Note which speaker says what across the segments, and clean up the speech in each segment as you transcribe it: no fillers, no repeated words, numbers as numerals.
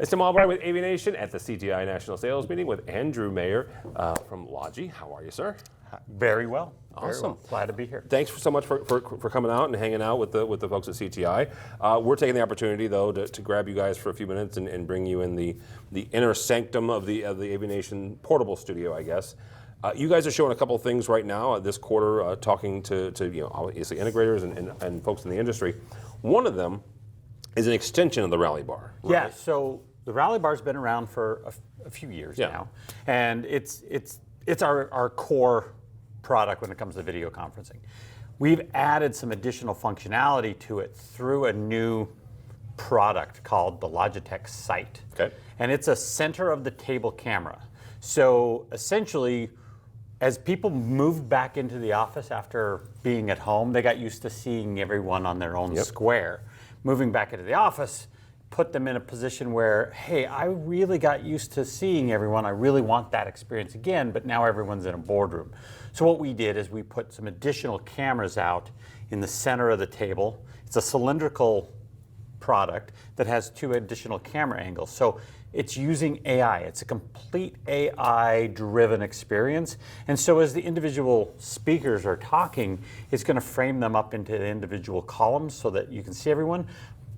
Speaker 1: It's Tim Albright with AVNation at the CTI National Sales Meeting with Andrew Mair from Logi. How are you, sir?
Speaker 2: Very well.
Speaker 1: Awesome.
Speaker 2: Very well. Glad to be here.
Speaker 1: Thanks so much for coming out and hanging out with the folks at CTI. We're taking the opportunity, though, to grab you guys for a few minutes and bring you in the inner sanctum of the AVNation portable studio, I guess. You guys are showing a couple of things right now this quarter, talking to obviously integrators and folks in the industry. One of them is an extension of the Rally Bar. Right?
Speaker 2: Yeah. So the Rally Bar's been around for a few years now, and it's our core product when it comes to video conferencing. We've added some additional functionality to it through a new product called the Logitech Sight.
Speaker 1: Okay.
Speaker 2: And it's a center of the table camera. So essentially, as people moved back into the office after being at home, they got used to seeing everyone on their own square. Moving back into the office put them in a position where, hey, I really got used to seeing everyone. I really want that experience again, but now everyone's in a boardroom. So what we did is we put some additional cameras out in the center of the table. It's a cylindrical product that has 2 additional camera angles. So it's using AI. It's a complete AI-driven experience. And so as the individual speakers are talking, it's going to frame them up into the individual columns so that you can see everyone.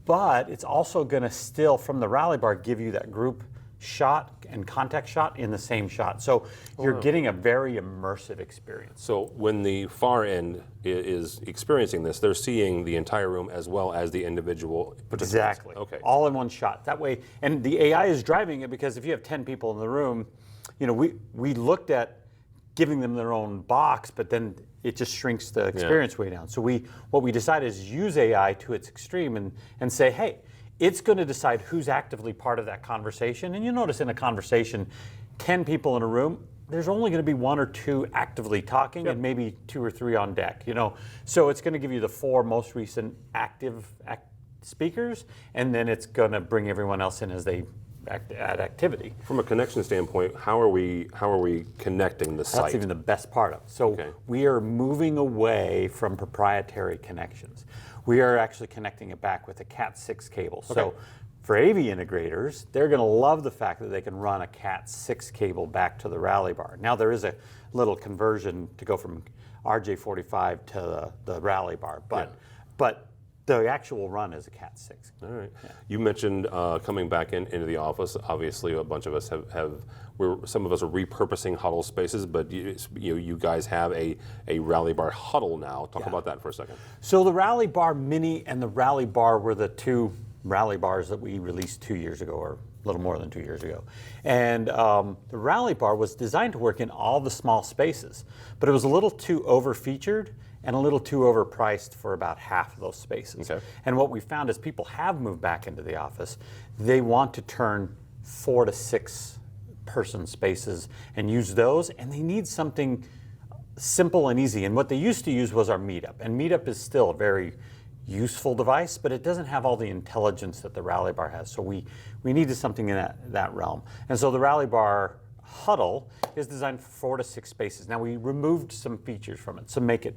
Speaker 2: But it's also going to still, from the Rally Bar, give you that group shot and contact shot in the same shot. So you're getting a very immersive experience.
Speaker 1: So when the far end is experiencing this, they're seeing the entire room as well as the individual participants.
Speaker 2: Exactly.
Speaker 1: Okay.
Speaker 2: All in one shot. That way, and the AI is driving it because if you have 10 people in the room, we looked at giving them their own box, but then it just shrinks the experience way down. So what we decided is use AI to its extreme and say, hey, it's going to decide who's actively part of that conversation. And you'll notice in a conversation, 10 people in a room, there's only going to be 1 or 2 actively talking and maybe 2 or 3 on deck. So it's going to give you the 4 most recent active speakers, and then it's going to bring everyone else in as they add activity.
Speaker 1: From a connection standpoint, how are we connecting the site?
Speaker 2: That's even the best part of it. So we are moving away from proprietary connections. We are actually connecting it back with a Cat 6 cable. So for AV integrators, they're going to love the fact that they can run a Cat 6 cable back to the Rally Bar. Now there is a little conversion to go from RJ45 to the Rally Bar, but the actual run is a Cat 6.
Speaker 1: All right. Yeah. You mentioned coming back into the office. Obviously, a bunch of us some of us are repurposing huddle spaces, but you guys have a Rally Bar huddle now. Talk about that for a second.
Speaker 2: So the Rally Bar Mini and the Rally Bar were the 2 Rally Bars that we released 2 years ago, or a little more than 2 years ago. And the Rally Bar was designed to work in all the small spaces, but it was a little too over-featured and a little too overpriced for about half of those spaces. Okay. And what we found is people have moved back into the office. They want to turn 4 to 6 person spaces and use those, and they need something simple and easy. And what they used to use was our Meetup. And Meetup is still a very useful device, but it doesn't have all the intelligence that the Rally Bar has. So we needed something in that realm. And so the Rally Bar Huddle is designed for 4 to 6 spaces. Now we removed some features from it to make it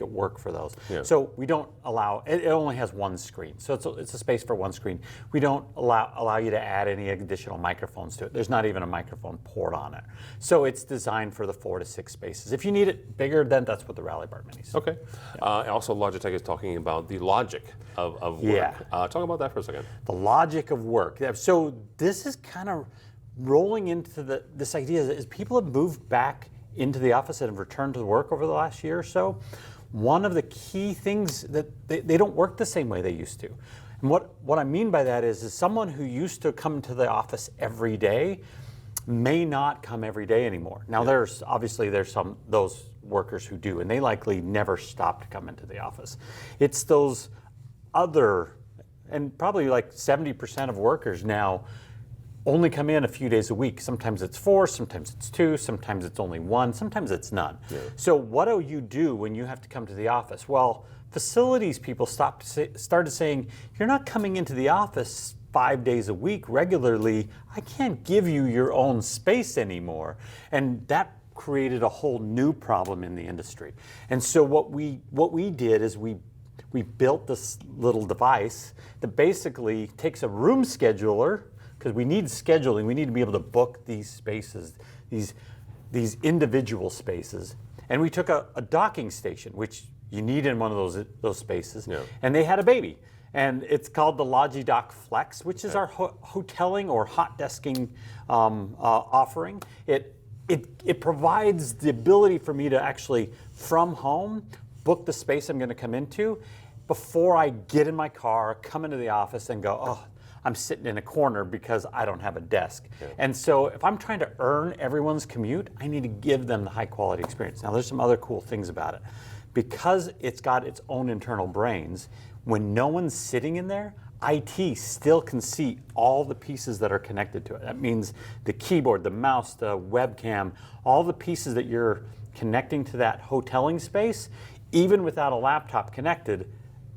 Speaker 2: work for those. Yeah. So we don't allow it only has 1 screen. So it's a space for 1 screen. We don't allow you to add any additional microphones to it. There's not even a microphone port on it. So it's designed for the 4 to 6 spaces. If you need it bigger, then that's what the Rally Bar Mini is.
Speaker 1: Okay. Yeah. Also, Logitech is talking about the logic of work.
Speaker 2: Yeah.
Speaker 1: Talk about that for a second.
Speaker 2: The logic of work. So this is kind of rolling into this idea is people have moved back into the office and have returned to work over the last year or so. One of the key things that they don't work the same way they used to. And what I mean by that is someone who used to come to the office every day may not come every day anymore. Now there's those workers who do, and they likely never stop to come into the office. It's those other, and probably like 70% of workers now only come in a few days a week. Sometimes it's 4, sometimes it's 2, sometimes it's only 1, sometimes it's none. Yeah. So what do you do when you have to come to the office? Well, facilities people started saying, you're not coming into the office 5 days a week regularly. I can't give you your own space anymore. And that created a whole new problem in the industry. And so what we did is we built this little device that basically takes a room scheduler, because we need scheduling. We need to be able to book these spaces, these individual spaces. And we took a docking station, which you need in one of those spaces, and they had a baby. And it's called the Logitech Flex, which is our hoteling or hot desking offering. It provides the ability for me to actually, from home, book the space I'm going to come into before I get in my car, come into the office, and go, oh, I'm sitting in a corner because I don't have a desk. And so if I'm trying to earn everyone's commute, I need to give them the high quality experience. Now there's some other cool things about it. Because it's got its own internal brains, when no one's sitting in there, IT still can see all the pieces that are connected to it. That means the keyboard, the mouse, the webcam, all the pieces that you're connecting to that hoteling space, even without a laptop connected,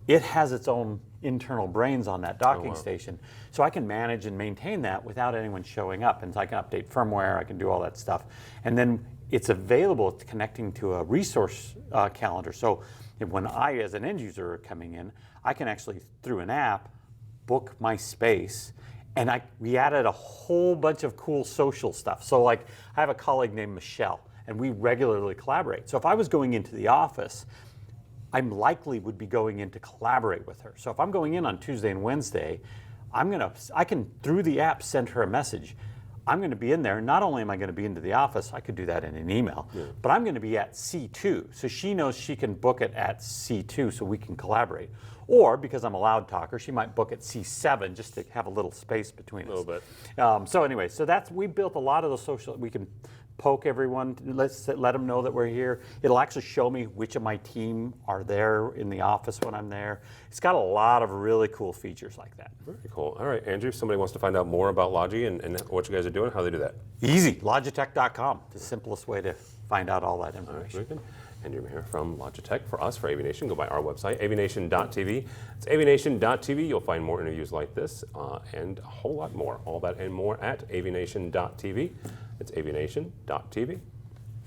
Speaker 2: it has its own internal brains on that docking station. So I can manage and maintain that without anyone showing up. And so I can update firmware, I can do all that stuff. And then it's available connecting to a resource calendar. So when I, as an end user, are coming in, I can actually, through an app, book my space. And we added a whole bunch of cool social stuff. So like, I have a colleague named Michelle, and we regularly collaborate. So if I was going into the office, I'm likely would be going in to collaborate with her. So if I'm going in on Tuesday and Wednesday, I can, through the app, send her a message. I'm going to be in there. Not only am I going to be into the office, I could do that in an email, but I'm going to be at C2. So she knows she can book it at C2 so we can collaborate. Or because I'm a loud talker, she might book at C7 just to have a little space between us.
Speaker 1: A little bit.
Speaker 2: So anyway, we built a lot of the social, we can poke everyone, let them know that we're here. It'll actually show me which of my team are there in the office when I'm there. It's got a lot of really cool features like that.
Speaker 1: Very cool. All right, Andrew, if somebody wants to find out more about Logi and what you guys are doing, how do they do that?
Speaker 2: Easy, logitech.com, the simplest way to find out all that information.
Speaker 1: All right, very good. Andrew Mair from Logitech. For us, for AVNation, go by our website, avnation.tv. It's avnation.tv. You'll find more interviews like this and a whole lot more. All that and more at avnation.tv. It's avnation.tv.